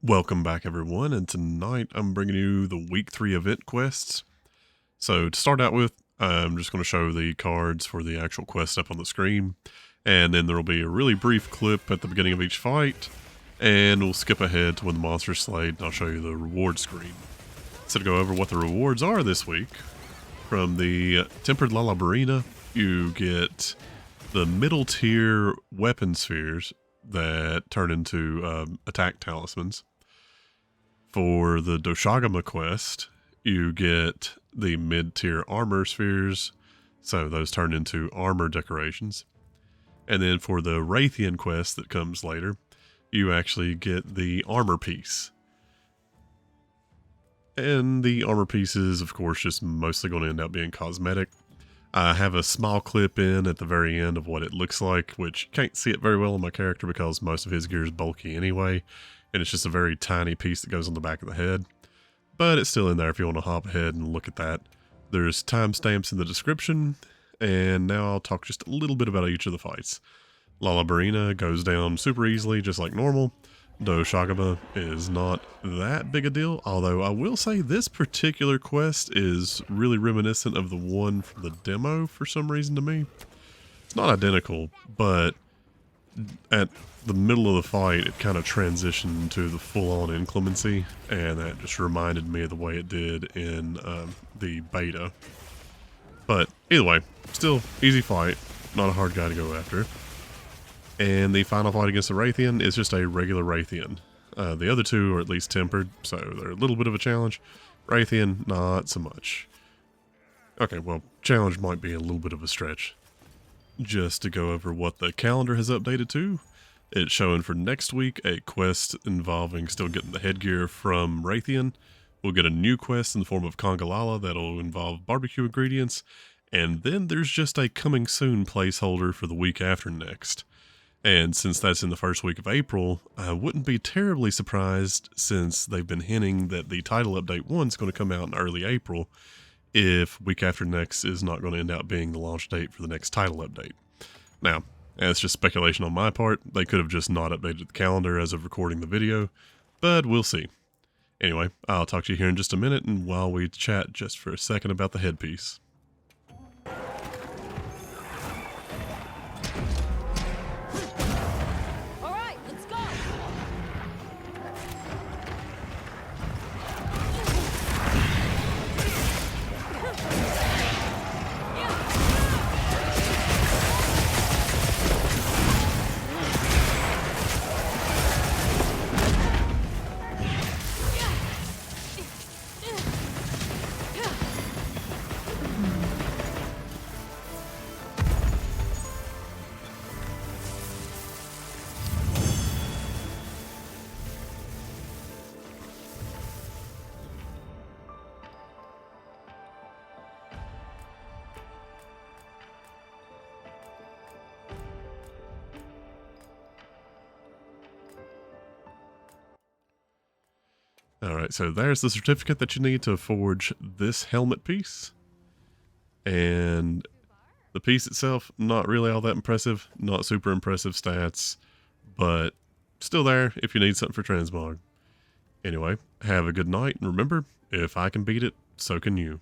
Welcome back, everyone, and tonight I'm bringing you the week 3 event quests. So to start out with, I'm just going to show the cards for the actual quest up on the screen, and then there will be a really brief clip at the beginning of each fight, and we'll skip ahead to when the monster's slayed, and I'll show you the reward screen. So to go over what the rewards are this week, from the Tempered Lala-Barina, you get the middle tier weapon spheres that turn into attack talismans. For the Doshaguma quest, you get the mid-tier armor spheres, so those turn into armor decorations. And then for the Rathian quest that comes later, you actually get the armor piece. And the armor piece is, of course, just mostly going to end up being cosmetic. I have a small clip in at the very end of what it looks like, which you can't see it very well on my character because most of his gear is bulky anyway, and it's just a very tiny piece that goes on the back of the head. But it's still in there if you want to hop ahead and look at that. There's timestamps in the description, and now I'll talk just a little bit about each of the fights. Lala-Barina goes down super easily, just like normal. Doshaguma is not that big a deal, although I will say this particular quest is really reminiscent of the one from the demo for some reason to me. It's not identical, but at the middle of the fight, it kind of transitioned to the full-on inclemency, and that just reminded me of the way it did in the beta. But either way, still easy fight, not a hard guy to go after. And the final fight against the Rathian is just a regular Rathian. The other two are at least tempered, so they're a little bit of a challenge. Rathian, not so much. Okay, well, challenge might be a little bit of a stretch. Just to go over what the calendar has updated to, it's showing for next week a quest involving still getting the headgear from Rathian. We'll get a new quest in the form of congalala that'll involve barbecue ingredients, and then there's just a coming soon placeholder for the week after next. And since that's in the first week of April, I wouldn't be terribly surprised, since they've been hinting that the title update 1 is going to come out in early April, if week after next is not going to end up being the launch date for the next title update. Now, that's just speculation on my part. They could have just not updated the calendar as of recording the video, but we'll see. Anyway, I'll talk to you here in just a minute, and while we chat just for a second about the headpiece. Alright, so there's the certificate that you need to forge this helmet piece. And the piece itself, not really all that impressive, not super impressive stats, but still there if you need something for transmog. Anyway, have a good night, and remember, if I can beat it, so can you.